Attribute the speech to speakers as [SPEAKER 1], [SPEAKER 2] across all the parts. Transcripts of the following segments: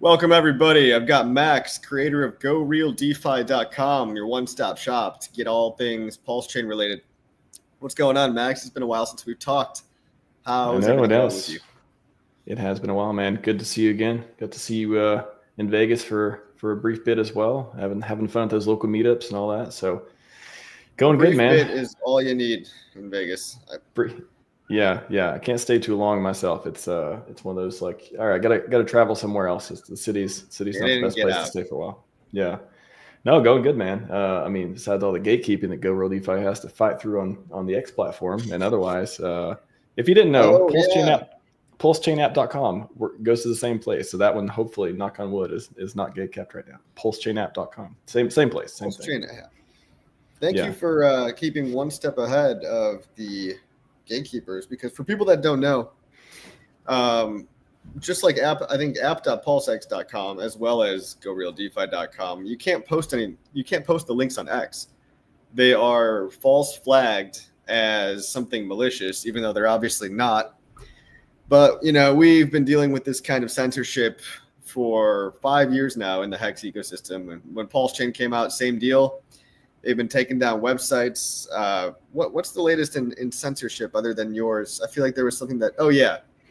[SPEAKER 1] Welcome, everybody. I've got Max, creator of GoRealDeFi.com, your one-stop shop to get all things PulseChain related. What's going on, Max? It's been a while since we've talked. How's everything going with you?
[SPEAKER 2] It has been a while, man. Good to see you again. Got to see you in Vegas for a brief bit as well. Having fun at those local meetups and all that. So going good, man.
[SPEAKER 1] Brief bit is all you need in Vegas.
[SPEAKER 2] Yeah. I can't stay too long myself. It's one of those like, all right, gotta travel somewhere else. The city's not the best place to stay for a while. Yeah. No, going good, man. Besides all the gatekeeping that GoRealDeFi has to fight through on the X platform, and otherwise, if you didn't know, PulseChainApp.com goes to the same place. So that one, hopefully, knock on wood, is not gatekept right now. PulseChainApp.com, same place, same thing.
[SPEAKER 1] Thank you for keeping one step ahead of the gatekeepers, because for people that don't know, just like app.pulsex.com as well as GoRealDeFi.com, you can't post the links on X. They are false flagged as something malicious, even though they're obviously not. But we've been dealing with this kind of censorship for 5 years now in the Hex ecosystem. And when PulseChain came out, same deal. They've been taking down websites. What's the latest in censorship other than yours? I feel like there was something that,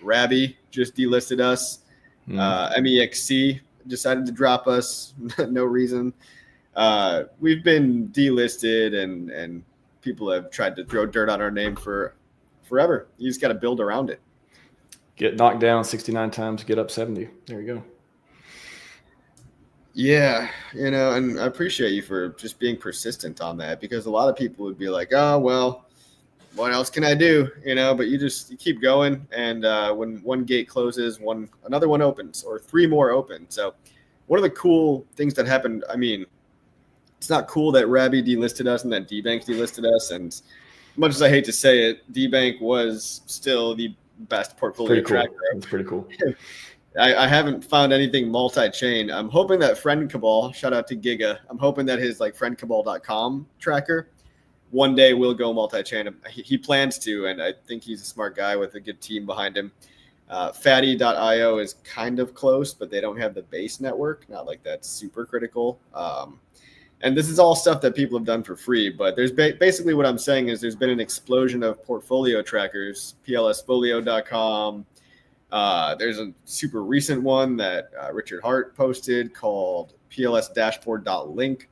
[SPEAKER 1] Rabby just delisted us. MEXC decided to drop us. No reason. We've been delisted and people have tried to throw dirt on our name for forever. You just got to build around it.
[SPEAKER 2] Get knocked down 69 times, get up 70. There you go.
[SPEAKER 1] Yeah, and I appreciate you for just being persistent on that, because a lot of people would be like, oh, well, what else can I do? But you keep going. And when one gate closes, another one opens, or three more open. So one of the cool things that happened, it's not cool that Rabby delisted us and that DBank delisted us. And as much as I hate to say it, DBank was still the best portfolio tracker.
[SPEAKER 2] That's pretty cool.
[SPEAKER 1] I haven't found anything multi-chain. I'm hoping that Friend Cabal, shout out to Giga, I'm hoping that his friendcabal.com tracker one day will go multi-chain. He plans to, and I think he's a smart guy with a good team behind him. Fatty.io is kind of close, but they don't have the base network. Not like that's super critical. And this is all stuff that people have done for free, but there's basically what I'm saying is there's been an explosion of portfolio trackers, plsfolio.com. There's a super recent one that Richard Hart posted called plsdashboard.link.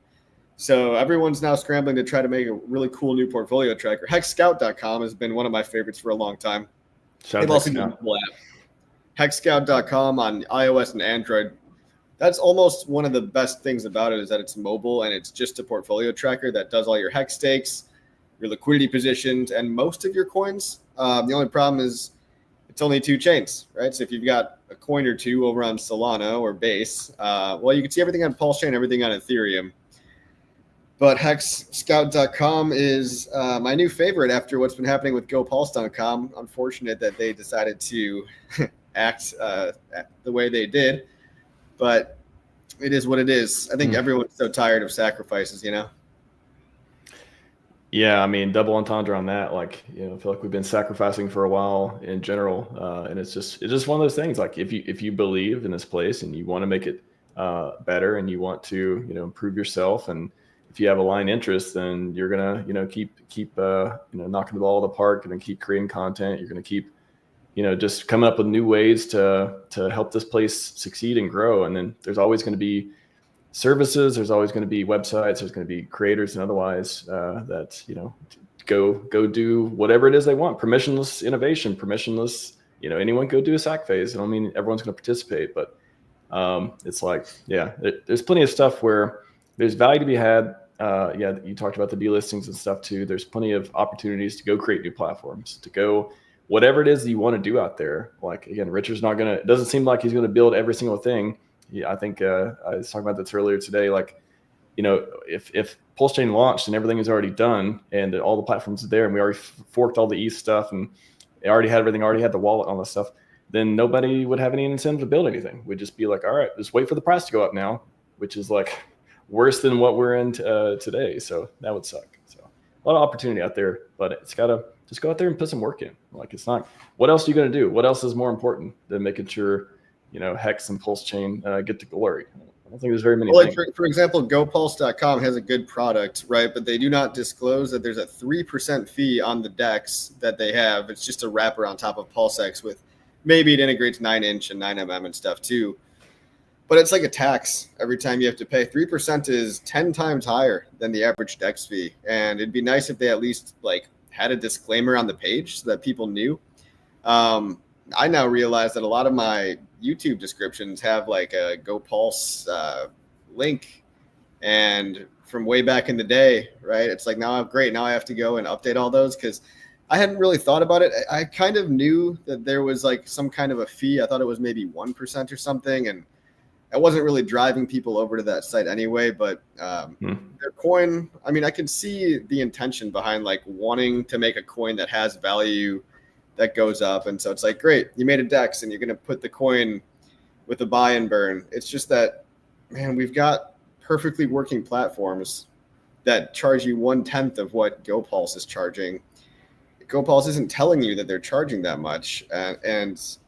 [SPEAKER 1] So everyone's now scrambling to try to make a really cool new portfolio tracker. Hexscout.com has been one of my favorites for a long time. They've also done a mobile app. Hexscout.com on iOS and Android. That's almost one of the best things about it, is that it's mobile and it's just a portfolio tracker that does all your hex stakes, your liquidity positions, and most of your coins. The only problem is it's only two chains, right? So if you've got a coin or two over on Solana or Base, you can see everything on PulseChain, everything on Ethereum. But HexScout.com is my new favorite after what's been happening with GoPulse.com. Unfortunate that they decided to act the way they did. But it is what it is. I think everyone's so tired of sacrifices,
[SPEAKER 2] Yeah, double entendre on that. I feel like we've been sacrificing for a while in general, and it's just one of those things. Like if you believe in this place and you want to make it better and you want to improve yourself, and if you have aligned interests, then you're gonna keep knocking the ball out of the park, and then keep creating content. You're gonna keep just coming up with new ways to help this place succeed and grow. And then there's always going to be services, there's always going to be websites, there's going to be creators and otherwise that go do whatever it is they want. Permissionless innovation, permissionless, anyone go do a sack phase. I don't mean everyone's going to participate, but it's there's plenty of stuff where there's value to be had. You talked about the delistings and stuff too. There's plenty of opportunities to go create new platforms, to go whatever it is that you want to do out there. Like, again, Richard's not going to, it doesn't seem like he's going to build every single thing. Yeah, I think I was talking about this earlier today. If PulseChain launched and everything is already done and all the platforms are there and we already forked all the ETH stuff and it already had everything, already had the wallet, all this stuff, then nobody would have any incentive to build anything. We'd just be like, all right, just wait for the price to go up now, which is worse than what we're in today. So that would suck. So a lot of opportunity out there, but it's got to just go out there and put some work in. It's not, what else are you going to do? What else is more important than making sure Hex and PulseChain get to glory. I don't think there's very many.
[SPEAKER 1] Well, like for example, GoPulse.com has a good product, right? But they do not disclose that there's a 3% fee on the DEX that they have. It's just a wrapper on top of PulseX with maybe it integrates 9-inch and 9mm and stuff too. But it's like a tax every time you have to pay. 3% is 10 times higher than the average DEX fee. And it'd be nice if they at least like had a disclaimer on the page so that people knew. I now realize that a lot of my YouTube descriptions have like a GoPulse link, and from way back in the day, right? It's like now I have to go and update all those because I hadn't really thought about it. I kind of knew that there was like some kind of a fee. I thought it was maybe 1% or something, and I wasn't really driving people over to that site anyway. But their coin, I mean, I can see the intention behind like wanting to make a coin that has value that goes up. And so it's like, great, you made a DEX and you're going to put the coin with a buy and burn. It's just that, man, we've got perfectly working platforms that charge you 1/10 of what GoPulse is charging. GoPulse isn't telling you that they're charging that much. And it's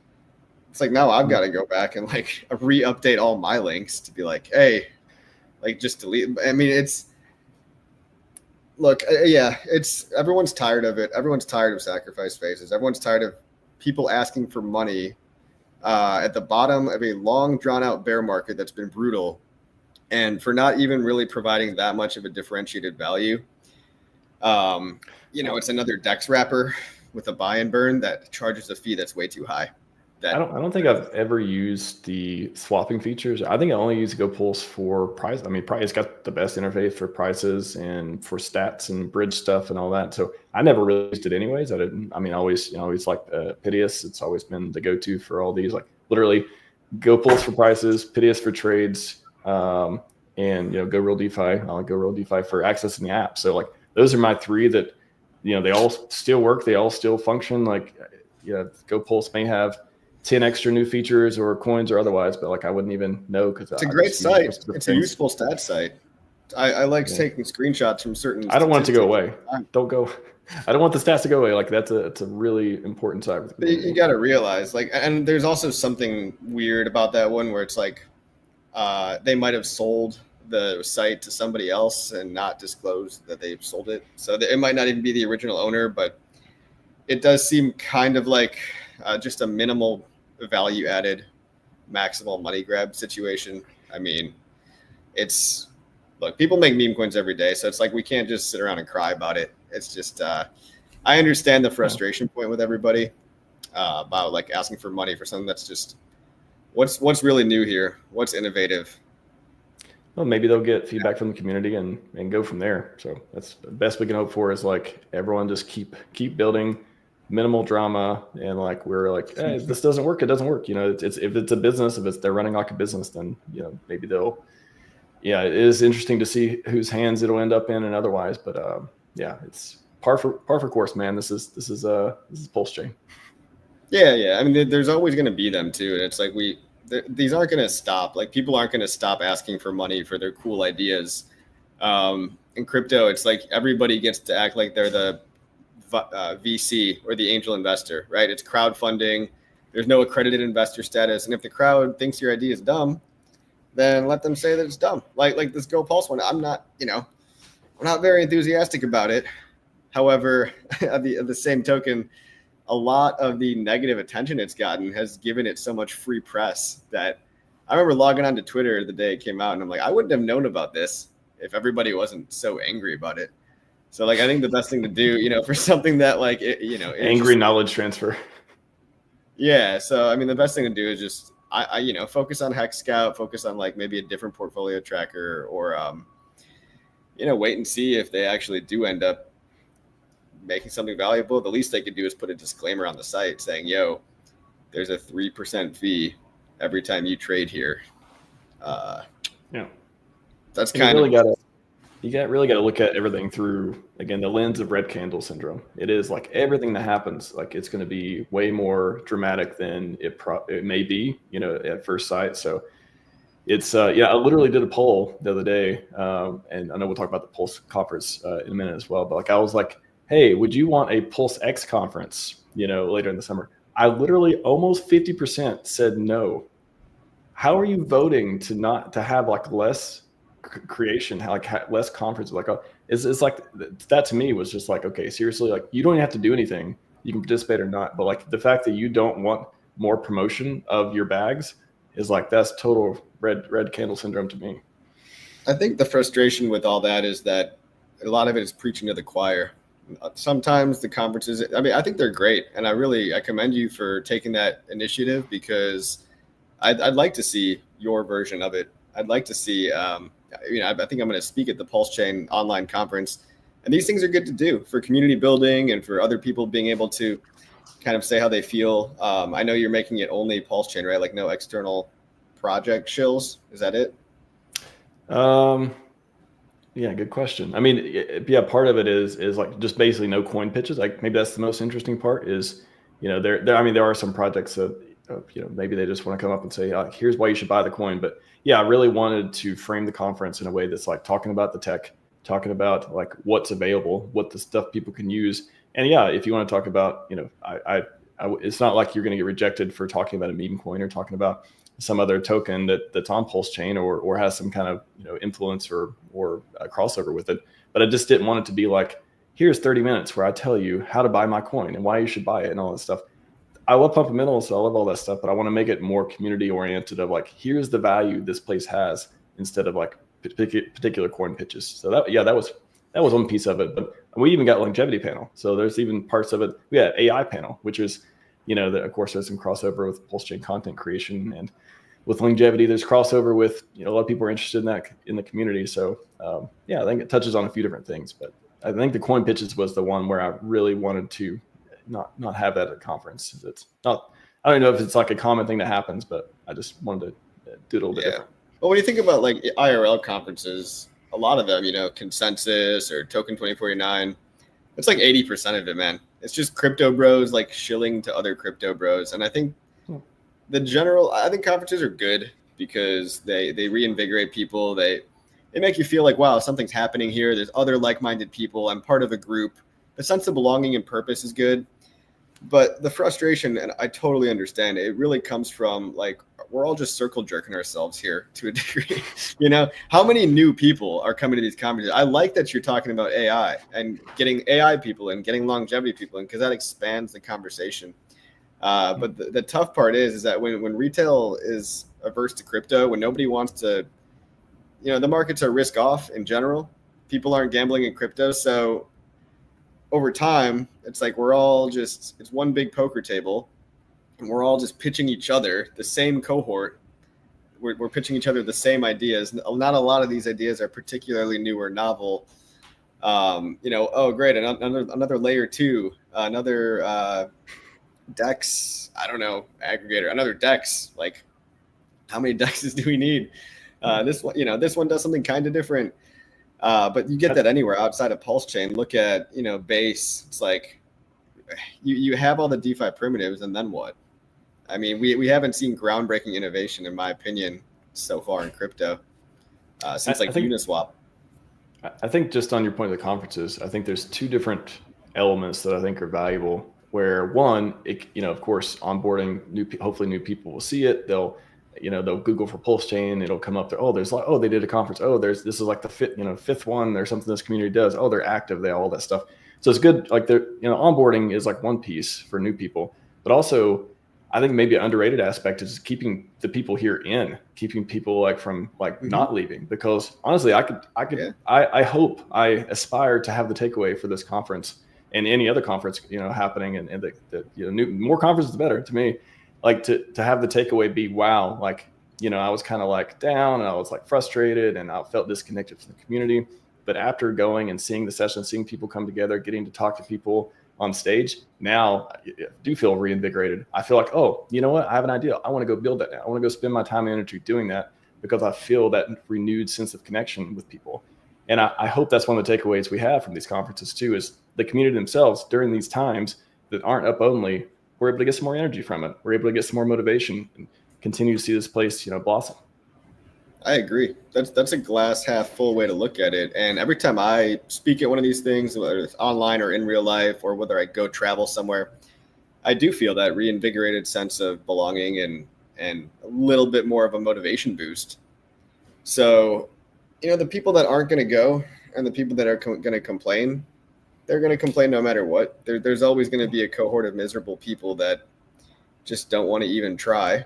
[SPEAKER 1] like, now I've got to go back and like re-update all my links to be like, hey, like just delete. I mean, it's everyone's tired of it. Everyone's tired of sacrifice phases. Everyone's tired of people asking for money at the bottom of a long drawn out bear market that's been brutal, and for not even really providing that much of a differentiated value. It's another DEX wrapper with a buy and burn that charges a fee that's way too high.
[SPEAKER 2] I don't think I've ever used the swapping features. I think I only use GoPulse for price. I mean, it's got the best interface for prices and for stats and bridge stuff and all that. So I never really used it anyways. I always like Pitius. It's always been the go-to for all these, like literally GoPulse for prices, Pitius for trades, and Go Real DeFi. I like Go Real DeFi for accessing the app. So like those are my three that, they all still work. They all still function. Like, GoPulse may have 10 extra new features or coins or otherwise, but like I wouldn't even know because
[SPEAKER 1] it's a great site. It's a useful stat site. I like taking screenshots from certain.
[SPEAKER 2] I don't want it to go away. Don't go. I don't want the stats to go away. Like it's a really important site.
[SPEAKER 1] You got to realize and there's also something weird about that one where it's like they might have sold the site to somebody else and not disclosed that they've sold it. So it might not even be the original owner, but it does seem kind of like just a minimal value added, maximal money grab situation. I mean, people make meme coins every day. So it's like, we can't just sit around and cry about it. It's just, I understand the frustration point with everybody about like asking for money for something that's just, what's really new here? What's innovative?
[SPEAKER 2] Well, maybe they'll get feedback from the community and go from there. So that's the best we can hope for is like everyone just keep building minimal drama, and like we're like, hey, if this doesn't work, it doesn't work. It's if it's a business, they're running like a business, then maybe they'll. Yeah, it is interesting to see whose hands it'll end up in and otherwise, but it's par for course, man. This is PulseChain.
[SPEAKER 1] Yeah. I mean, there's always going to be them too, and it's like these aren't going to stop. Like people aren't going to stop asking for money for their cool ideas. In crypto, it's like everybody gets to act like they're the VC or the angel investor, right? It's crowdfunding. There's no accredited investor status. And if the crowd thinks your idea is dumb, then let them say that it's dumb. Like this GoPulse one, I'm not very enthusiastic about it. However, at the same token, a lot of the negative attention it's gotten has given it so much free press that I remember logging onto Twitter the day it came out and I'm like, I wouldn't have known about this if everybody wasn't so angry about it. So like, I think the best thing to do, for something that like,
[SPEAKER 2] angry knowledge transfer.
[SPEAKER 1] Yeah. So, I mean, the best thing to do is just, I focus on Hex Scout, focus on like maybe a different portfolio tracker or, wait and see if they actually do end up making something valuable. The least they could do is put a disclaimer on the site saying, yo, there's a 3% fee every time you trade here. That's kind of.
[SPEAKER 2] You really got to look at everything through, again, the lens of red candle syndrome. It is like everything that happens, like it's going to be way more dramatic than it may be, at first sight. So it's, I literally did a poll the other day, and I know we'll talk about the Pulse conference in a minute as well. But like I was like, hey, would you want a PulseX conference, later in the summer? I literally almost 50% said no. how are you voting to have like less creation, less conferences? Like, it's like that to me was just like, okay, seriously, like you don't even have to do anything. You can participate or not. But like the fact that you don't want more promotion of your bags is like, that's total red candle syndrome to me.
[SPEAKER 1] I think the frustration with all that is that a lot of it is preaching to the choir. Sometimes the conferences, I mean, I think they're great, and I commend you for taking that initiative, because I'd like to see your version of it. I'd like to see, I think I'm going to speak at the PulseChain online conference, and these things are good to do for community building and for other people being able to kind of say how they feel. I know you're making it only PulseChain, right? Like no external project shills. Is that it?
[SPEAKER 2] Yeah, good question. I mean, yeah, part of it is like just basically no coin pitches. Like maybe that's the most interesting part is, there are some projects that, maybe they just want to come up and say, here's why you should buy the coin. But yeah, I really wanted to frame the conference in a way that's like talking about the tech, talking about like what's available, what the stuff people can use. And yeah, if you want to talk about, it's not like you're going to get rejected for talking about a meme coin or talking about some other token that's on PulseChain or has some kind of influence or a crossover with it. But I just didn't want it to be like, here's 30 minutes where I tell you how to buy my coin and why you should buy it and all that stuff. I love fundamentals, so I love all that stuff, but I want to make it more community oriented of like, here's the value this place has instead of like particular coin pitches. So that was one piece of it. But we even got longevity panel. So there's even parts of it. We had AI panel, which is, of course, there's some crossover with PulseChain content creation, and with longevity, there's crossover with, a lot of people are interested in that in the community. So I think it touches on a few different things, but I think the coin pitches was the one where I really wanted to not have that at a conference. It's not, I don't know if it's like a common thing that happens, but I just wanted to do it a little bit different.
[SPEAKER 1] Well, when you think about like IRL conferences, a lot of them, Consensus or Token 2049, it's like 80% of it, man. It's just crypto bros like shilling to other crypto bros. And I think I think conferences are good because they reinvigorate people. They make you feel like, wow, something's happening here. There's other like-minded people. I'm part of a group. The sense of belonging and purpose is good. But the frustration, and I totally understand, it really comes from like, we're all just circle jerking ourselves here to a degree. How many new people are coming to these conferences? I like that you're talking about AI and getting AI people and getting longevity people in, because that expands the conversation. But the tough part is that when retail is averse to crypto, when nobody wants to, the markets are risk off in general. People aren't gambling in crypto. So over time, it's like it's one big poker table, and we're all just pitching each other the same cohort. We're pitching each other the same ideas. Not a lot of these ideas are particularly new or novel. Oh, great, another layer 2, another DEX, I don't know, aggregator, another DEX. Like, how many DEXs do we need? This one does something kind of different. But you get that anywhere outside of PulseChain. Look at, Base. It's like you have all the DeFi primitives, and then what? I mean, we haven't seen groundbreaking innovation, in my opinion, so far in crypto since Uniswap.
[SPEAKER 2] I think just on your point of the conferences, I think there's two different elements that I think are valuable. Where one, of course, onboarding hopefully new people will see it. They'll Google for PulseChain. It'll come up there. Oh, there's like, they did a conference. Oh, this is like the fifth one or something this community does. Oh, they're active. They all that stuff. So it's good. Like onboarding is like one piece for new people, but also I think maybe an underrated aspect is keeping the people here keeping people like from like not leaving, because honestly, I hope, I aspire to have the takeaway for this conference and any other conference, happening, and more conferences, the better to me. Like to have the takeaway be, wow, like, I was kind of like down and I was like frustrated and I felt disconnected from the community. But after going and seeing the session, seeing people come together, getting to talk to people on stage, now I do feel reinvigorated. I feel like, oh, you know what? I have an idea. I want to go build that now. I want to go spend my time and energy doing that, because I feel that renewed sense of connection with people. And I hope that's one of the takeaways we have from these conferences too, is the community themselves during these times that aren't up only, we're able to get some more energy from it. We're able to get some more motivation and continue to see this place, blossom.
[SPEAKER 1] I agree. That's a glass half full way to look at it. And every time I speak at one of these things, whether it's online or in real life, or whether I go travel somewhere, I do feel that reinvigorated sense of belonging and a little bit more of a motivation boost. So, the people that aren't going to go and the people that are going to complain, they're going to complain no matter what. There's always going to be a cohort of miserable people that just don't want to even try.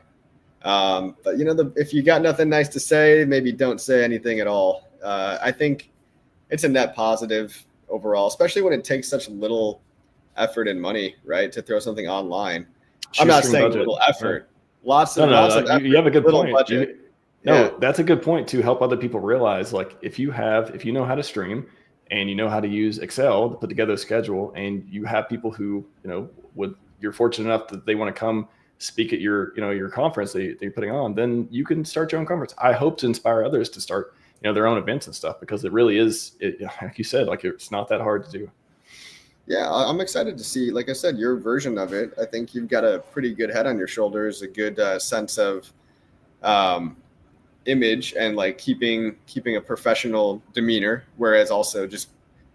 [SPEAKER 1] But if you got nothing nice to say, maybe don't say anything at all. I think it's a net positive overall, especially when it takes such little effort and money, right, to throw something online. I'm not saying
[SPEAKER 2] budget.
[SPEAKER 1] little effort, right. Lots of effort,
[SPEAKER 2] you have a good point.
[SPEAKER 1] Budget.
[SPEAKER 2] That's a good point to help other people realize, like, if you know how to stream and you know how to use Excel to put together a schedule, and you have people who, you're fortunate enough that they want to come speak at your conference that you're putting on, then you can start your own conference. I hope to inspire others to start, their own events and stuff, because it really is, like you said, like, it's not that hard to do.
[SPEAKER 1] Yeah, I'm excited to see, like I said, your version of it. I think you've got a pretty good head on your shoulders, a good sense of image, and like keeping a professional demeanor, whereas also just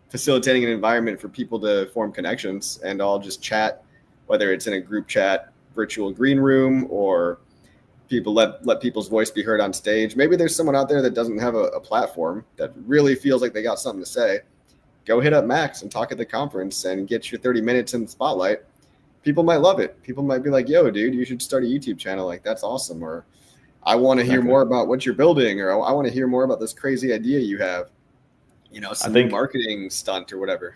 [SPEAKER 1] facilitating an environment for people to form connections and all just chat, whether it's in a group chat, virtual green room, or people let people's voice be heard on stage. Maybe there's someone out there that doesn't have a platform that really feels like they got something to say. Go hit up Max and talk at the conference and get your 30 minutes in the spotlight. People might love it. People might be like, yo, dude, you should start a YouTube channel. Like, that's awesome. Or I want to hear more about what you're building, or I want to hear more about this crazy idea you have, some marketing stunt or whatever.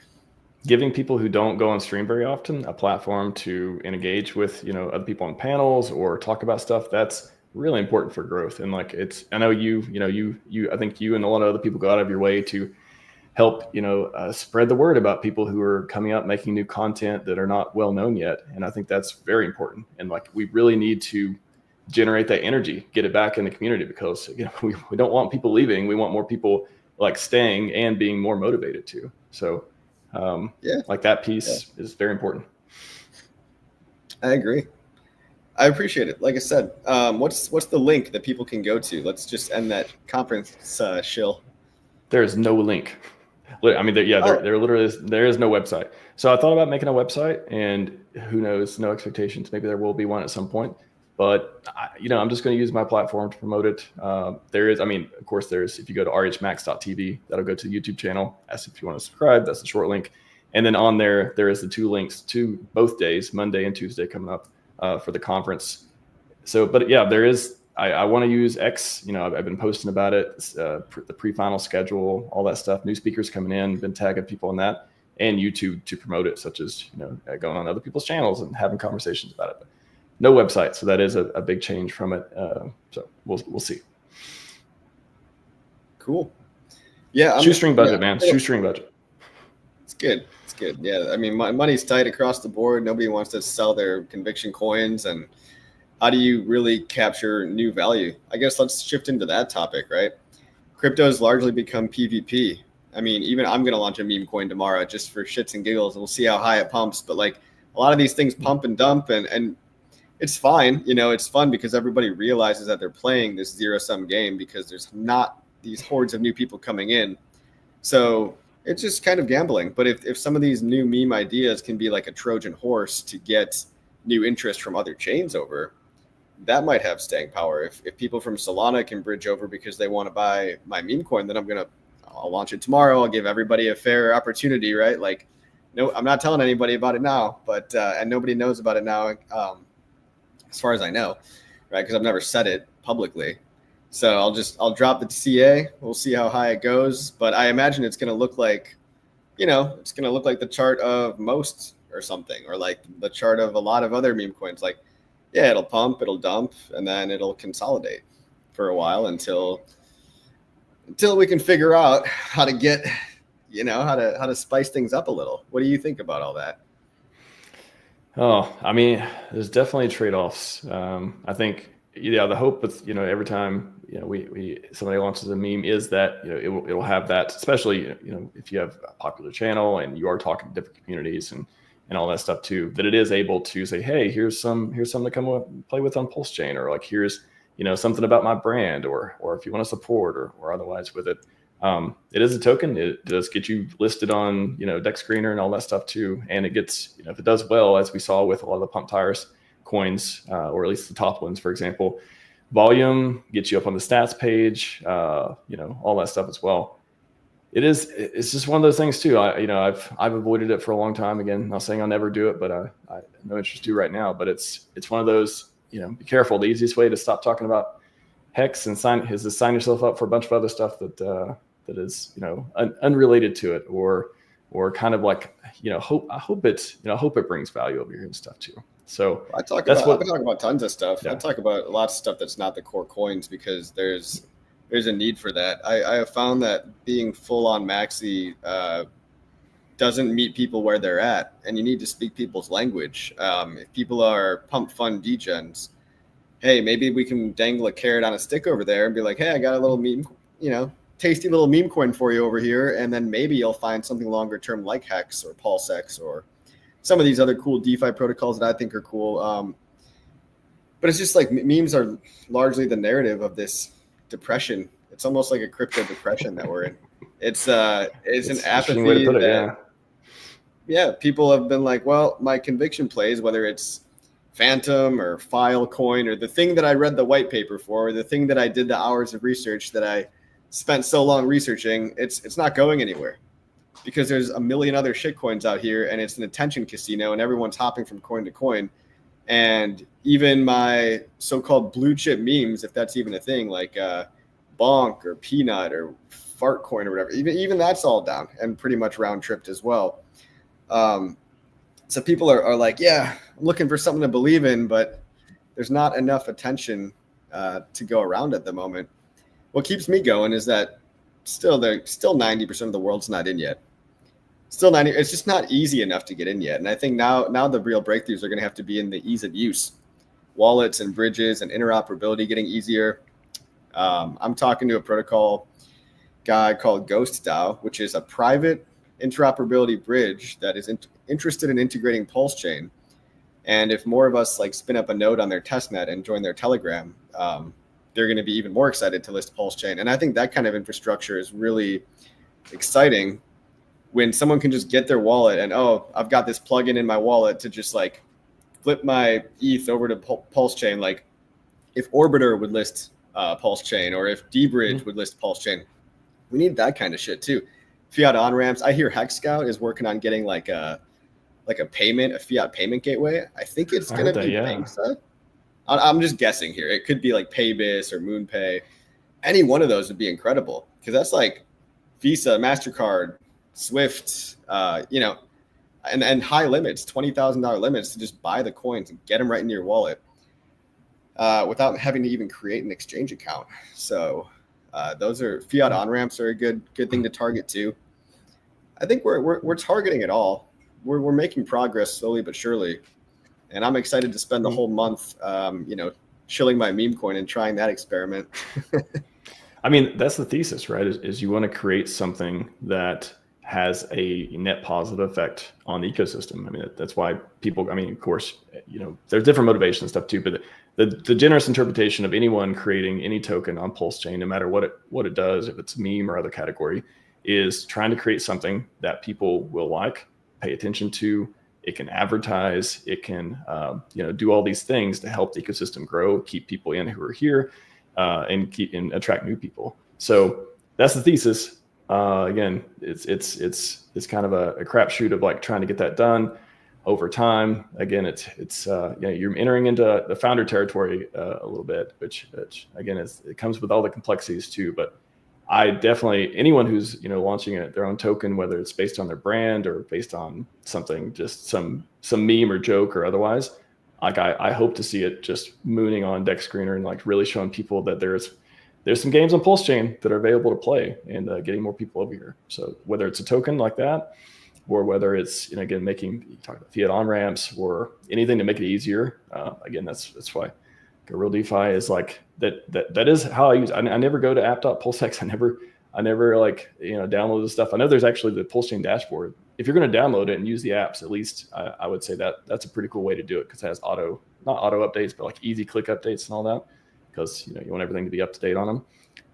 [SPEAKER 2] Giving people who don't go on stream very often a platform to engage with, other people on panels or talk about stuff, that's really important for growth. And like, I know I think you and a lot of other people go out of your way to help, spread the word about people who are coming up, making new content that are not well known yet. And I think that's very important. And like, we really need to generate that energy, get it back in the community, because, we don't want people leaving. We want more people like staying and being more motivated too. So like, that piece is very important.
[SPEAKER 1] I agree. I appreciate it. Like I said, what's the link that people can go to? Let's just end that conference shill.
[SPEAKER 2] There is no link. I mean, there literally is, there is no website. So I thought about making a website, and who knows, no expectations. Maybe there will be one at some point, but I'm just going to use my platform to promote it. Of course, if you go to RHMax.tv, that'll go to the YouTube channel. Ask if you want to subscribe. That's the short link. And then on there is the 2 links to both days, Monday and Tuesday, coming up for the conference. So, but yeah, there is, I want to use X. I've been posting about it, the pre-final schedule, all that stuff, new speakers coming in, been tagging people on that, and YouTube to promote it, such as, going on other people's channels and having conversations about it. But no website. So that is a big change from it. So we'll see.
[SPEAKER 1] Cool. Yeah.
[SPEAKER 2] Shoestring budget, man. Shoestring budget.
[SPEAKER 1] It's good. It's good. Yeah. I mean, money's tight across the board. Nobody wants to sell their conviction coins. And how do you really capture new value? I guess let's shift into that topic, right? Crypto has largely become PvP. I mean, even I'm going to launch a meme coin tomorrow just for shits and giggles, and we'll see how high it pumps. But like, a lot of these things pump and dump, and it's fine. It's fun because everybody realizes that they're playing this zero-sum game because there's not these hordes of new people coming in. So it's just kind of gambling. But if some of these new meme ideas can be like a Trojan horse to get new interest from other chains over, that might have staying power. If people from Solana can bridge over because they want to buy my meme coin, then I'll launch it tomorrow. I'll give everybody a fair opportunity, right? Like, no, I'm not telling anybody about it now, but and nobody knows about it now, as far as I know, right? Because I've never said it publicly. So I'll drop the CA. We'll see how high it goes, but I imagine it's going to look like, it's going to look like the chart of most or something, or like the chart of a lot of other meme coins. Like, yeah, it'll pump, it'll dump, and then it'll consolidate for a while until we can figure out how to get, how to spice things up a little. What do you think about all that?
[SPEAKER 2] Oh, I mean, there's definitely trade-offs. I think, the hope with, every time, somebody launches a meme is that, it'll have that, especially, if you have a popular channel and you are talking to different communities and all that stuff too, that it is able to say, hey, here's something to come play with on PulseChain, or like, here's, something about my brand, or if you want to support or otherwise with it. It is a token. It does get you listed on, Deck Screener and all that stuff too. And it gets, if it does well, as we saw with a lot of the pump tires, coins, or at least the top ones, for example. Volume gets you up on the stats page, all that stuff as well. It's just one of those things too. I've avoided it for a long time. Again, not saying I'll never do it, but I have no interest to right now. But it's one of those, be careful. The easiest way to stop talking about Hex and sign yourself up for a bunch of other stuff that is unrelated to it, or kind of like I hope it brings value over here and stuff too. So
[SPEAKER 1] I've been talking about tons of stuff. Yeah. I talk about lots of stuff that's not the core coins because there's a need for that. I have found that being full on Maxi doesn't meet people where they're at, and you need to speak people's language. If people are pump fund degens, hey, maybe we can dangle a carrot on a stick over there and be like, hey, I got a little meme, tasty little meme coin for you over here, and then maybe you'll find something longer term like Hex or PulseX or some of these other cool DeFi protocols that I think are cool. But it's just like memes are largely the narrative of this depression. It's almost like a crypto depression that we're in. It's an apathy way to put it, yeah, people have been like, well, my conviction plays, whether it's Phantom or Filecoin or the thing that I read the white paper for, or the thing that I did the hours of research that I spent so long researching, it's not going anywhere because there's a million other shit coins out here and it's an attention casino and everyone's hopping from coin to coin. And even my so-called blue chip memes, if that's even a thing, like Bonk or Peanut or Fartcoin or whatever, even that's all down and pretty much round tripped as well. So people are like, yeah, I'm looking for something to believe in, but there's not enough attention to go around at the moment. What keeps me going is that still 90% of the world's not in yet. It's just not easy enough to get in yet. And I think now the real breakthroughs are going to have to be in the ease of use. Wallets and bridges and interoperability getting easier. I'm talking to a protocol guy called Ghost DAO, which is a private interoperability bridge that is interested in integrating PulseChain. And if more of us like spin up a node on their testnet and join their Telegram, they're going to be even more excited to list PulseChain. And I think that kind of infrastructure is really exciting when someone can just get their wallet and, oh, I've got this plugin in my wallet to just like flip my ETH over to PulseChain. Like if Orbiter would list PulseChain or if dBridge would list PulseChain, we need that kind of shit too. Fiat on-ramps. I hear HexScout is working on getting like a fiat payment gateway. I think it's going to be Banksa. I'm just guessing here. It could be like Paybis or MoonPay. Any one of those would be incredible because that's like Visa, MasterCard, Swift, and high limits, $20,000 limits to just buy the coins and get them right into your wallet without having to even create an exchange account. So those are fiat on-ramps are a good thing to target too. I think we're targeting it all. We're making progress slowly but surely. And I'm excited to spend the whole month, shilling my meme coin and trying that experiment.
[SPEAKER 2] I mean, that's the thesis, right? Is you want to create something that has a net positive effect on the ecosystem. I mean, that's why people, of course, there's different motivations and stuff too, but the generous interpretation of anyone creating any token on PulseChain, no matter what it does, if it's a meme or other category, is trying to create something that people will like, pay attention to. It can advertise, it can do all these things to help the ecosystem grow, keep people in who are here, and attract new people. So that's the thesis. Again, it's kind of a crapshoot of like trying to get that done over time. Again, it's you're entering into the founder territory a little bit, which again it comes with all the complexities too. But I definitely, anyone who's launching their own token, whether it's based on their brand or based on something, just some meme or joke or otherwise, like I hope to see it just mooning on Deck Screener and like really showing people that there's some games on PulseChain that are available to play and getting more people over here. So whether it's a token like that, or whether it's again you talk about fiat on ramps or anything to make it easier. Again, that's why Real DeFi is like that is how I use. I never go to app.pulsex. I never like download the stuff. I know there's actually the PulseChain dashboard. If you're going to download it and use the apps, at least I would say that's a pretty cool way to do it because it has not auto updates, but like easy click updates and all that. Because you want everything to be up to date on them,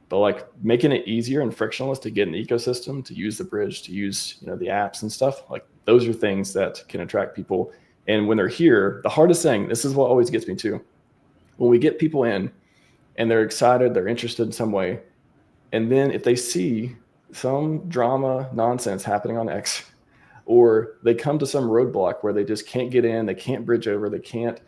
[SPEAKER 2] but like making it easier and frictionless to get in the ecosystem, to use the bridge, to use the apps and stuff, like those are things that can attract people And when they're here, the hardest thing, this is what always gets me too, when we get people in and they're excited, they're interested in some way, and then if they see some drama nonsense happening on X, or they come to some roadblock where they just can't get in, they can't bridge over, they can't,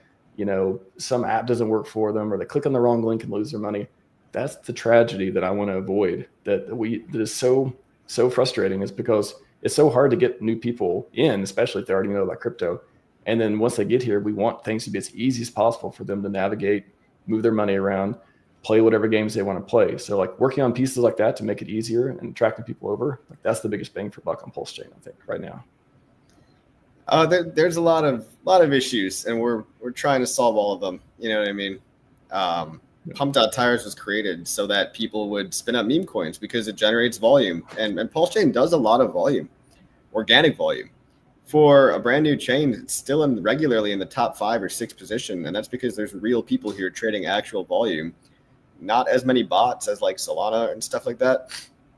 [SPEAKER 2] some app doesn't work for them, or they click on the wrong link and lose their money. That's the tragedy that I want to avoid. That is so frustrating, is because it's so hard to get new people in, especially if they already know about crypto. And then once they get here, we want things to be as easy as possible for them to navigate, move their money around, play whatever games they want to play. So like working on pieces like that to make it easier and attracting people over, like that's the biggest bang for buck on PulseChain, I think, right now.
[SPEAKER 1] There's a lot of issues, and we're trying to solve all of them. You know what I mean? Pumped Out Tires was created so that people would spin up meme coins because it generates volume, and PulseChain does a lot of volume, organic volume. For a brand new chain, it's still regularly in the top 5 or 6 position, and that's because there's real people here trading actual volume. Not as many bots as like Solana and stuff like that.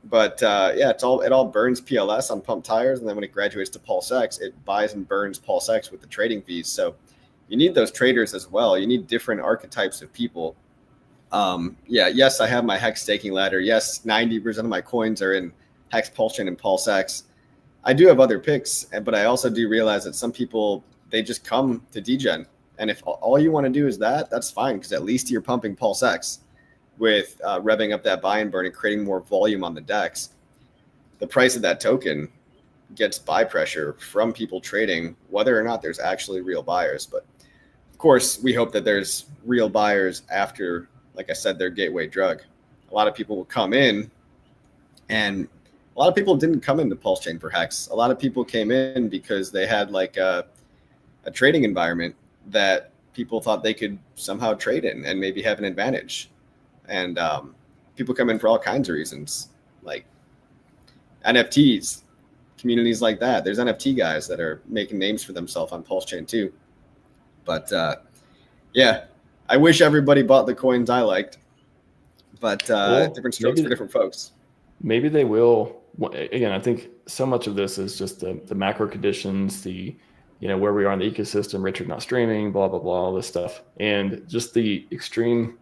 [SPEAKER 1] But it all burns PLS on Pump Tires, and then when it graduates to PulseX, it buys and burns PulseX with the trading fees. So you need those traders as well. You need different archetypes of people. Yes, I have my Hex staking ladder. Yes, 90% of my coins are in Hex, PulseChain, and PulseX. I do have other picks, but I also do realize that some people, they just come to degen. And if all you want to do is that's fine, because at least you're pumping PulseX with revving up that buy and burn and creating more volume on the DEX. The price of that token gets buy pressure from people trading, whether or not there's actually real buyers. But of course, we hope that there's real buyers after, like I said, their gateway drug. A lot of people will come in, and a lot of people didn't come into PulseChain for Hex. A lot of people came in because they had like a trading environment that people thought they could somehow trade in and maybe have an advantage. And people come in for all kinds of reasons, like NFTs, communities like that. There's NFT guys that are making names for themselves on PulseChain too. But I wish everybody bought the coins I liked, but different strokes for different folks.
[SPEAKER 2] Maybe they will. Again, I think so much of this is just the macro conditions, where we are in the ecosystem, Richard not streaming, blah, blah, blah, all this stuff. And just the extreme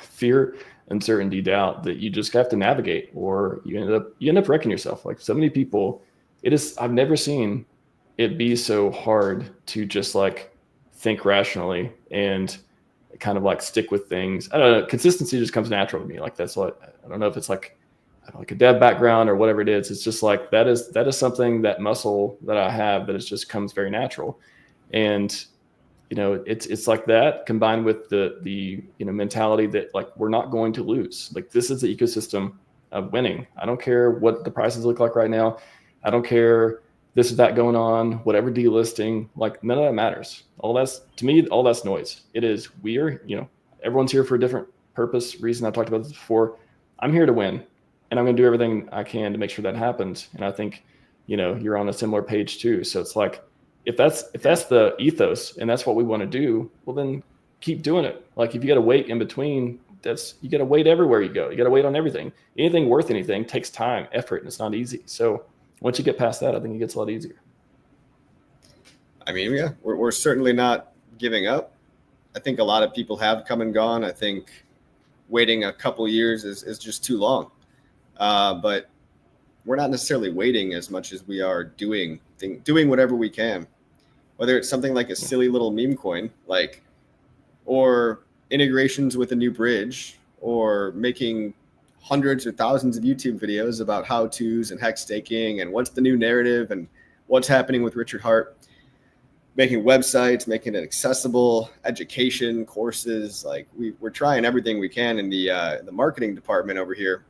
[SPEAKER 2] fear, uncertainty, doubt that you just have to navigate, or you end up wrecking yourself. Like so many people, I've never seen it be so hard to just think rationally and kind of stick with things. I don't know. Consistency just comes natural to me. That's what, I don't know if it's like a dev background or whatever it is. It's just that is something, that muscle that I have, that it just comes very natural. And, it's like that combined with the mentality that we're not going to lose. This is the ecosystem of winning. I don't care what the prices look like right now. I don't care this is that going on, whatever delisting, none of that matters. To me, all that's noise. It is everyone's here for a different purpose, reason. I've talked about this before. I'm here to win, and I'm going to do everything I can to make sure that happens. And I think, you're on a similar page too. So it's if that's the ethos and that's what we want to do, well, then keep doing it. If you got to wait in between, you got to wait everywhere you go. You got to wait on everything. Anything worth anything takes time, effort, and it's not easy. So once you get past that, I think it gets a lot easier.
[SPEAKER 1] I mean, yeah, we're certainly not giving up. I think a lot of people have come and gone. I think waiting a couple years is just too long. But we're not necessarily waiting as much as we are doing whatever we can, whether it's something like a silly little meme coin, or integrations with a new bridge, or making hundreds or thousands of YouTube videos about how-tos and hex staking and what's the new narrative and what's happening with Richard Hart, making websites, making it accessible, education, courses. We're trying everything we can in the marketing department over here,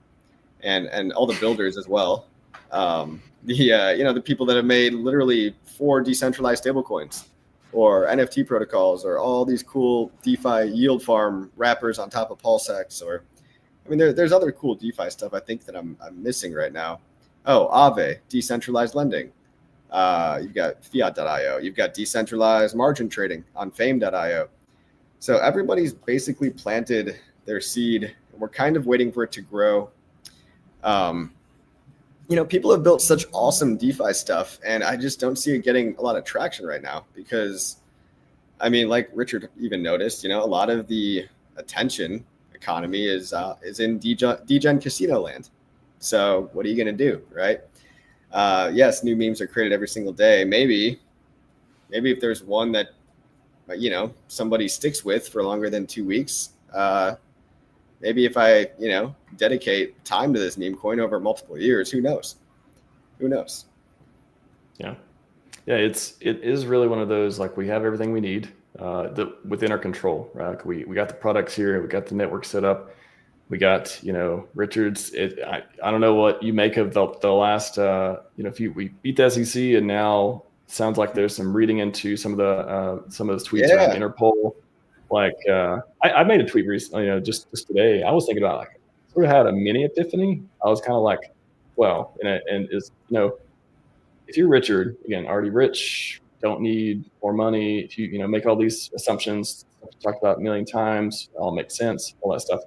[SPEAKER 1] and all the builders as well. The people that have made literally 4 decentralized stablecoins or NFT protocols, or all these cool DeFi yield farm wrappers on top of PulseX, or there's other cool DeFi stuff I think that I'm missing right now. Oh, Aave, decentralized lending. You've got fiat.io. You've got decentralized margin trading on fame.io. So everybody's basically planted their seed. We're kind of waiting for it to grow. people have built such awesome DeFi stuff, and I just don't see it getting a lot of traction right now because, I mean, like Richard even noticed, a lot of the attention economy is in degen casino land. So what are you going to do, right? Yes, new memes are created every single day. Maybe if there's one that, somebody sticks with for longer than 2 weeks, maybe if I, dedicate time to this meme coin over multiple years, who knows?
[SPEAKER 2] Yeah. Yeah. It is really one of those, like, we have everything we need within our control, right? Like we got the products here, we got the network set up, we got, Richard's, I don't know what you make of the last, we beat the SEC, and now sounds like there's some reading into some of those tweets around Interpol. Like, I made a tweet recently, just today. I was thinking about, like, sort of had a mini epiphany. I was kind of like, well, and is, if you're Richard, again, already rich, don't need more money, if you make all these assumptions talked about a million times, all makes sense, all that stuff,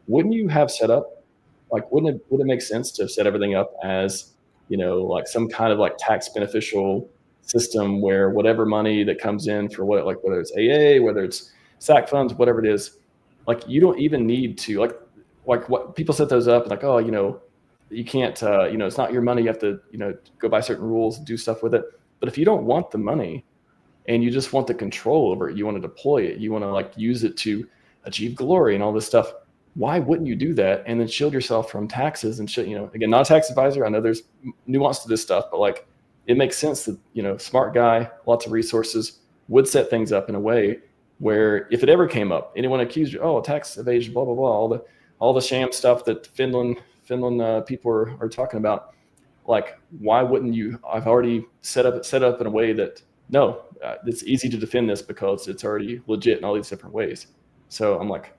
[SPEAKER 2] wouldn't you have set up, like, would it make sense to set everything up as, like some kind of like tax beneficial system where whatever money that comes in for whether it's AA, whether it's SAC funds, whatever it is, like, you don't even need to, like what people set those up, like, oh, you can't, it's not your money, you have to, go by certain rules, do stuff with it. But if you don't want the money and you just want the control over it, you want to deploy it, you want to, like, use it to achieve glory and all this stuff, why wouldn't you do that and then shield yourself from taxes and shit? Again, not a tax advisor, I know there's nuance to this stuff, but, like, it makes sense that, smart guy, lots of resources, would set things up in a way where if it ever came up, anyone accused you, oh, tax evasion, blah, blah, blah, all the sham stuff that Finland people are talking about, like, why wouldn't you? I've already set up in a way that, no, it's easy to defend this because it's already legit in all these different ways. So I'm like,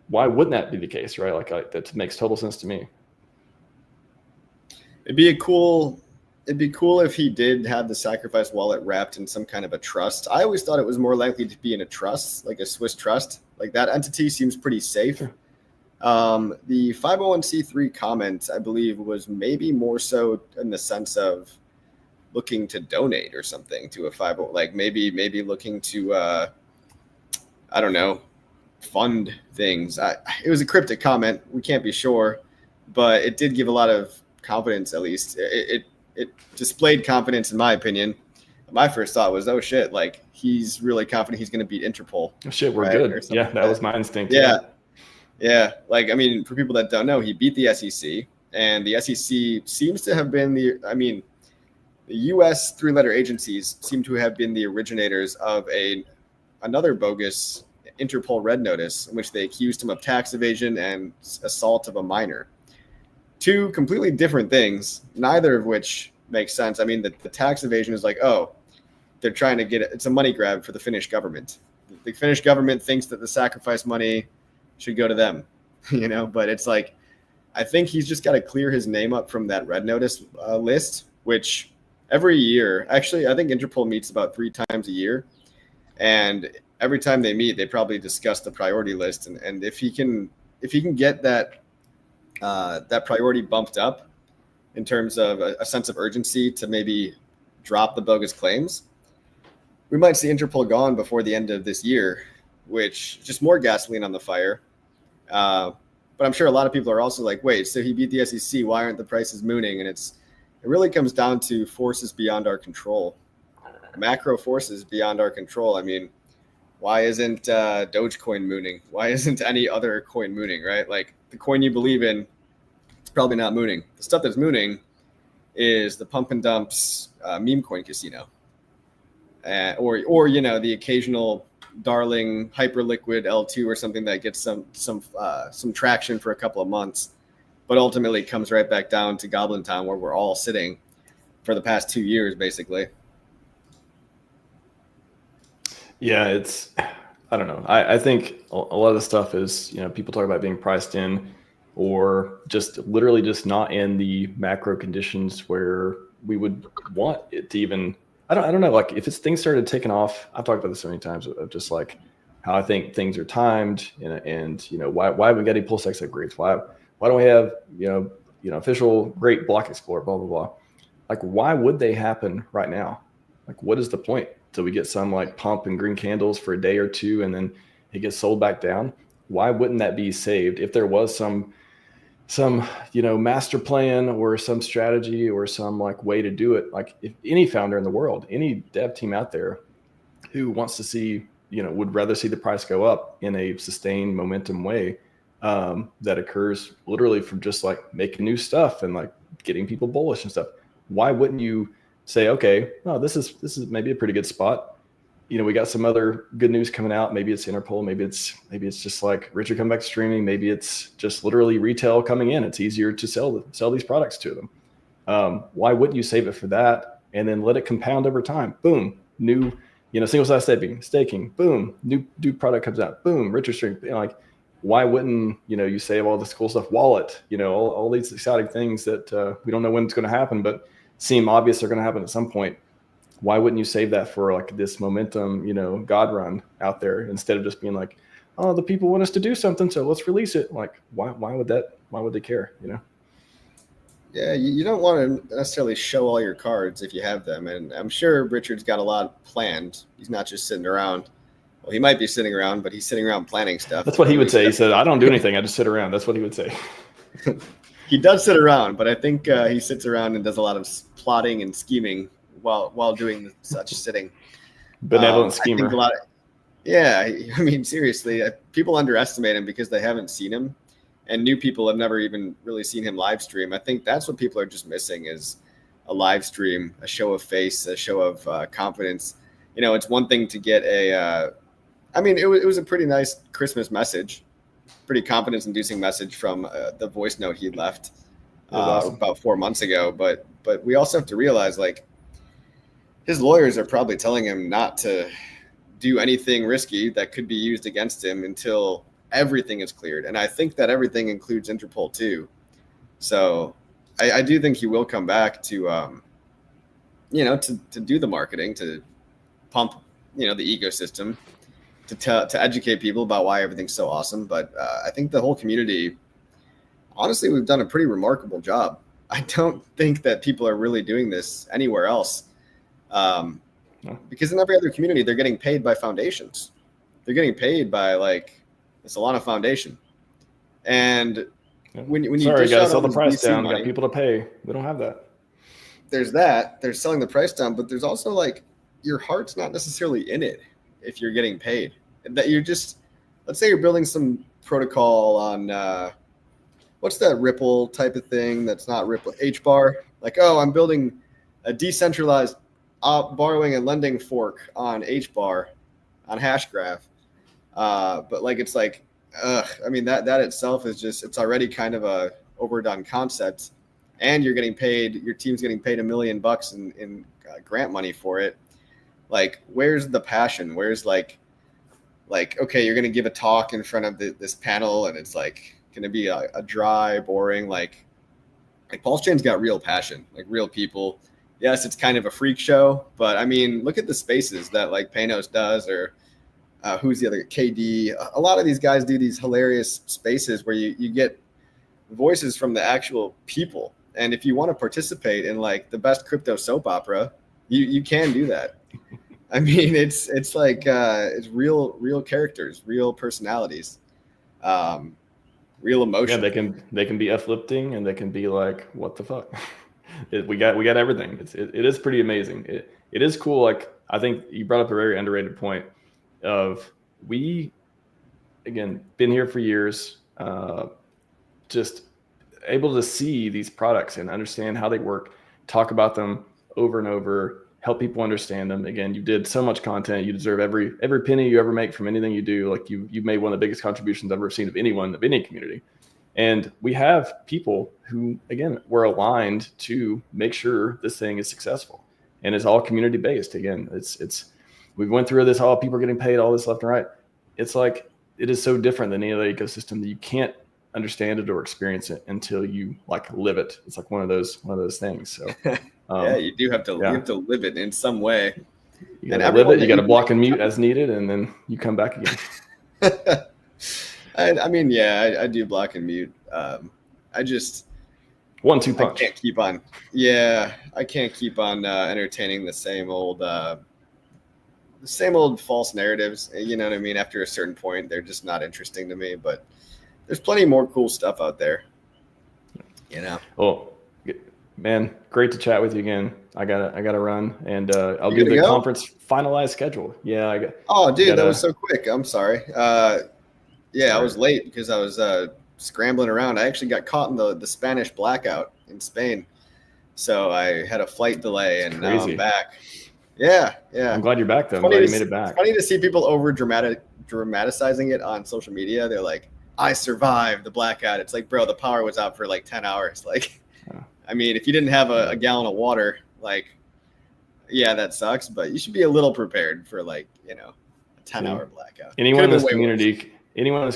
[SPEAKER 2] why wouldn't that be the case, right? Like, that makes total sense to me.
[SPEAKER 1] It'd be cool if he did have the sacrifice wallet wrapped in some kind of a trust. I always thought it was more likely to be in a trust, like a Swiss trust. Like, that entity seems pretty safe.
[SPEAKER 2] Sure.
[SPEAKER 1] The 501c3 comment, I believe, was maybe more so in the sense of looking to donate or something to a 50, like maybe looking to, I don't know, fund things. It was a cryptic comment. We can't be sure, but it did give a lot of confidence. At least it displayed confidence, in my opinion. My first thought was, oh shit, like, he's really confident he's going to beat Interpol.
[SPEAKER 2] Oh shit, we're good. Yeah, that was my instinct.
[SPEAKER 1] Yeah. Like, I mean, for people that don't know, he beat the SEC, and the SEC seems to have been the U.S. three-letter agencies seem to have been the originators of another bogus Interpol red notice in which they accused him of tax evasion and assault of a minor. Two completely different things, neither of which makes sense. I mean, the tax evasion is like, oh, they're trying to get it. It's a money grab for the Finnish government. The Finnish government thinks that the sacrifice money should go to them, but it's like, I think he's just got to clear his name up from that red notice list, which every year, actually, I think Interpol meets about 3 times a year. And every time they meet, they probably discuss the priority list. And if he can get that priority bumped up in terms of a sense of urgency to maybe drop the bogus claims, we might see Interpol gone before the end of this year, which just more gasoline on the fire. But I'm sure a lot of people are also like, wait, so he beat the SEC, why aren't the prices mooning? And it really comes down to forces beyond our control, macro forces beyond our control. I mean, why isn't Dogecoin mooning? Why isn't any other coin mooning, right? Like, the coin you believe in, it's probably not mooning. The stuff that's mooning is the pump and dumps meme coin casino, or the occasional darling hyperliquid L2 or something that gets some traction for a couple of months, but ultimately comes right back down to Goblin Town, where we're all sitting for the past 2 years, basically.
[SPEAKER 2] Yeah, I don't know. I think a lot of the stuff is, people talk about being priced in, or just literally just not in the macro conditions where we would want it to even. I don't know. Like, if things started taking off, I've talked about this so many times of just like how I think things are timed, and why we got any PulseX upgrades? Why don't we have official great block explorer, blah, blah, blah. Like, why would they happen right now? Like, what is the point? Till we get some like pump and green candles for a day or two, and then it gets sold back down. Why wouldn't that be saved if there was some master plan or some strategy or some like way to do it? Like, if any founder in the world, any dev team out there who wants to see, would rather see the price go up in a sustained momentum way, that occurs literally from just like making new stuff and like getting people bullish and stuff. Why wouldn't you say, okay, no, this is maybe a pretty good spot. We got some other good news coming out. Maybe it's Interpol. Maybe it's just like Richard come back to streaming. Maybe it's just literally retail coming in. It's easier to sell these products to them. Why wouldn't you save it for that and then let it compound over time? Boom, new, single size staking. Boom, new product comes out. Boom, Richard streaming. Like, why wouldn't you save all this cool stuff? Wallet, all these exciting things that we don't know when it's going to happen, but seem obvious they're going to happen at some point. Why wouldn't you save that for like this momentum, God run out there, instead of just being like, oh, the people want us to do something, so let's release it? Like, why would they care?
[SPEAKER 1] Yeah, you don't want to necessarily show all your cards if you have them. And I'm sure Richard's got a lot planned. He's not just sitting around. Well, he might be sitting around, but he's sitting around planning stuff.
[SPEAKER 2] That's what he would say. He said, I don't do anything. I just sit around. That's what he would say.
[SPEAKER 1] He does sit around, but I think he sits around and does a lot of plotting and scheming while doing such sitting.
[SPEAKER 2] Benevolent schemer.
[SPEAKER 1] I mean, seriously, people underestimate him because they haven't seen him, and new people have never even really seen him live stream. I think that's what people are just missing, is a live stream, a show of face, a show of confidence. It's one thing to get it was a pretty nice Christmas message, pretty confidence-inducing message from the voice note he left
[SPEAKER 2] awesome.
[SPEAKER 1] About 4 months ago. But we also have to realize, like, his lawyers are probably telling him not to do anything risky that could be used against him until everything is cleared. And I think that everything includes Interpol too. So I do think he will come back to do the marketing, to pump, the ecosystem, to educate people about why everything's so awesome. But I think the whole community, honestly, we've done a pretty remarkable job. I don't think that people are really doing this anywhere else. Because in every other community, they're getting paid by foundations. They're getting paid by like the Solana Foundation. And when you
[SPEAKER 2] gotta sell the price down, you got people to pay. We don't have that.
[SPEAKER 1] There's that. They're selling the price down, but there's also like your heart's not necessarily in it if you're getting paid. That you're just, let's say you're building some protocol on what's that Ripple type of thing that's not Ripple, HBAR. Like, oh, I'm building a decentralized borrowing and lending fork on HBAR, on Hashgraph. But like, it's like, that itself is just, it's already kind of a overdone concept, and you're getting paid, your team's getting paid $1 million in grant money for it. Like, where's the passion? Where's like, okay, you're going to give a talk in front of this panel, and it's like going to be a dry, boring, like PulseChain's got real passion, like real people. Yes, it's kind of a freak show, but I mean, look at the spaces that like Panos does, or who's the other, KD. A lot of these guys do these hilarious spaces where you get voices from the actual people. And if you want to participate in like the best crypto soap opera, you can do that. I mean, it's like it's real characters, real personalities, real emotion.
[SPEAKER 2] Yeah, they can be uplifting, and they can be like, what the fuck. We got everything. It is pretty amazing. It is cool. Like, I think you brought up a very underrated point of, we, again, been here for years, just able to see these products and understand how they work, talk about them over and over, help people understand them. Again, you did so much content. You deserve every penny you ever make from anything you do. Like, you've made one of the biggest contributions I've ever seen of anyone, of any community. And we have people who, again, were aligned to make sure this thing is successful, and it's all community based. Again, we went through this, all people are getting paid, all this left and right. It's like, it is so different than any other ecosystem that you can't understand it or experience it until you like live it. It's like one of those things. So
[SPEAKER 1] yeah, you do have to you have to live it in some way.
[SPEAKER 2] You gotta live it. You got to block and mute as needed, and then you come back again.
[SPEAKER 1] I mean, yeah, I do block and mute.
[SPEAKER 2] 1-2 punch.
[SPEAKER 1] I can't keep on. Yeah, I can't keep on entertaining the same old false narratives. You know what I mean? After a certain point, they're just not interesting to me. But there's plenty more cool stuff out there. You know.
[SPEAKER 2] Well, man, great to chat with you again. I gotta run, and I'll
[SPEAKER 1] You
[SPEAKER 2] do the
[SPEAKER 1] gotta go?
[SPEAKER 2] conference finalized schedule. Yeah,
[SPEAKER 1] Oh, dude, that was so quick. I'm sorry. Yeah, I was
[SPEAKER 2] Sorry.
[SPEAKER 1] late because I was scrambling around. I actually got caught in the Spanish blackout in Spain, so I had a flight delay, and now I'm back. Yeah.
[SPEAKER 2] I'm glad you're back, though. I'm
[SPEAKER 1] Funny
[SPEAKER 2] glad
[SPEAKER 1] to
[SPEAKER 2] you made
[SPEAKER 1] see-
[SPEAKER 2] it back.
[SPEAKER 1] It's funny to see people dramatizing it on social media. They're like, "I survived the blackout." It's like, bro, the power was out for like 10 hours. Like, I mean, if you didn't have a gallon of water, like, yeah, that sucks. But you should be a little prepared for like, you know, a 10-hour blackout.
[SPEAKER 2] Anyone in this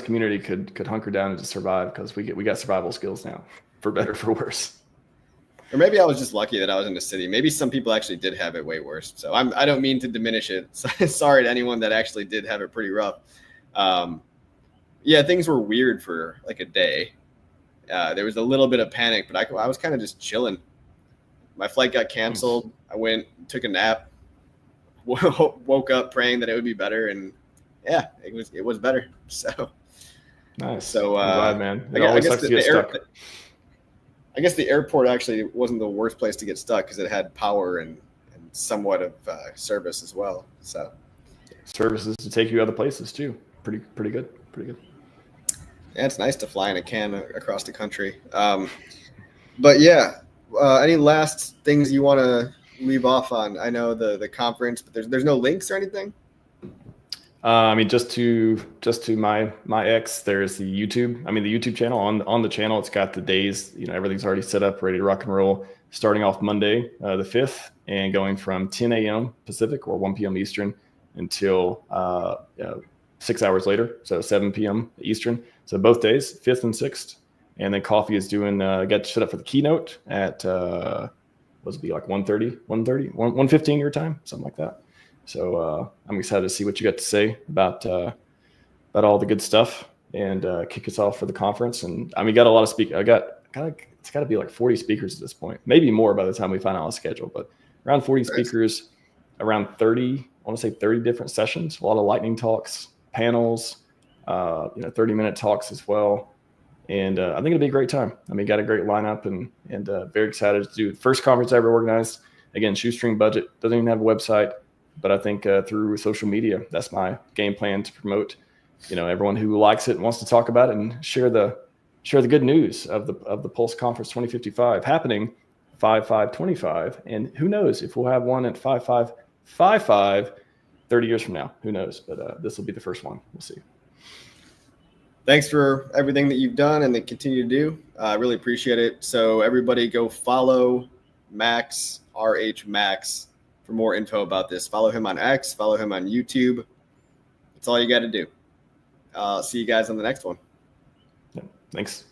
[SPEAKER 2] community could hunker down and just survive, because we got survival skills now, for better or for worse.
[SPEAKER 1] Or maybe I was just lucky that I was in the city. Maybe some people actually did have it way worse. So I don't mean to diminish it. Sorry to anyone that actually did have it pretty rough. Yeah, things were weird for like a day. There was a little bit of panic, but I was kind of just chilling. My flight got canceled. I went, took a nap, woke up praying that it would be better, and yeah, it was better. So
[SPEAKER 2] nice.
[SPEAKER 1] So
[SPEAKER 2] I'm glad, man. It always sucks to get stuck.
[SPEAKER 1] I guess the airport actually wasn't the worst place to get stuck, because it had power and somewhat of service as well. So
[SPEAKER 2] services to take you other places too. Pretty good.
[SPEAKER 1] Yeah, it's nice to fly in a can across the country. But yeah, any last things you want to leave off on? I know the conference, but there's no links or anything.
[SPEAKER 2] I mean, just to my X, there's the YouTube. I mean, the YouTube channel. On the channel, it's got the days. You know, everything's already set up, ready to rock and roll. Starting off Monday, the 5th, and going from 10 a.m. Pacific or 1 p.m. Eastern until 6 hours later, so 7 p.m. Eastern. So both days, 5th and 6th. And then Coffee is doing got set up for the keynote at what's it be like 1:15 your time, something like that. So I'm excited to see what you got to say about all the good stuff, and kick us off for the conference. And I mean, got a lot of speakers. It's got to be like 40 speakers at this point, maybe more by the time we find out a schedule, but around 40 speakers, around 30, I want to say 30 different sessions, a lot of lightning talks, panels, 30-minute talks as well. And I think it'll be a great time. I mean, got a great lineup, and very excited to do the first conference I ever organized. Again, shoestring budget, doesn't even have a website. But I think through social media, that's my game plan to promote, everyone who likes it and wants to talk about it, and share the good news of the Pulse Conference 2055 happening 5/5/25. And who knows if we'll have one at 5/5/55 30 years from now? Who knows? But this will be the first one. We'll see.
[SPEAKER 1] Thanks for everything that you've done and that continue to do. I really appreciate it. So everybody go follow Max, RHMax, for more info about this. Follow him on X, follow him on YouTube. That's all you got to do. See you guys on the next one.
[SPEAKER 2] Yeah, thanks.